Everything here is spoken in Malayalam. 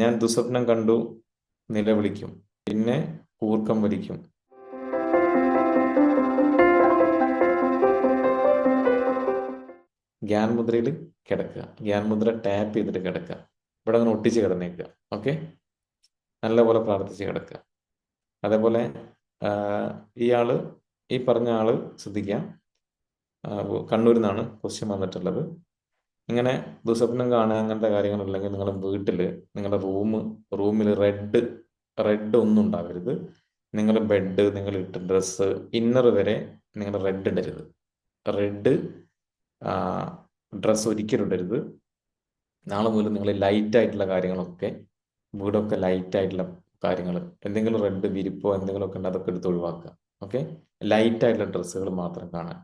ഞാൻ ദുസ്വപ്നം കണ്ടു, നിലവിളിക്കും, പിന്നെ കൂർക്കം വലിക്കും. ഗ്യാൻ മുദ്രയിൽ കിടക്കുക, ഗ്യാൻ മുദ്ര ടാപ്പ് ചെയ്തിട്ട് കിടക്കുക, ഇവിടെ അങ്ങനെ ഒട്ടിച്ച് കിടന്നേക്കുക. ഓക്കെ, നല്ലപോലെ പ്രാർത്ഥിച്ച് കിടക്കുക. അതേപോലെ ഇയാള് ഈ പറഞ്ഞ ആള് ശ്രദ്ധിക്കാം, കണ്ണൂരിൽ നിന്നാണ് ക്വസ്റ്റ്യൻ വന്നിട്ടുള്ളത്. ഇങ്ങനെ ദുസ്വപ്നം കാണുക അങ്ങനത്തെ കാര്യങ്ങളുണ്ടെങ്കിൽ നിങ്ങളുടെ വീട്ടിൽ നിങ്ങളുടെ റൂമിൽ റെഡ് ഒന്നും ഉണ്ടാവരുത്. നിങ്ങളുടെ ബെഡ്, നിങ്ങൾ ഇട്ട ഡ്രസ്സ്, ഇന്നർ വരെ നിങ്ങൾ റെഡ് ഇടരുത്. റെഡ് ഡ്രസ്സ് ഒരിക്കലും ഇടരുത്. നാളെ മുതൽ നിങ്ങൾ ലൈറ്റ് ആയിട്ടുള്ള കാര്യങ്ങളൊക്കെ, വീടൊക്കെ ലൈറ്റ് ആയിട്ടുള്ള കാര്യങ്ങൾ, എന്തെങ്കിലും റെഡ് വിരിപ്പോ എന്തെങ്കിലുമൊക്കെ ഉണ്ട്, അതൊക്കെ എടുത്ത് ഒഴിവാക്കുക. ഓക്കെ, ലൈറ്റ് ആയിട്ടുള്ള ഡ്രസ്സുകൾ മാത്രം കാണാൻ.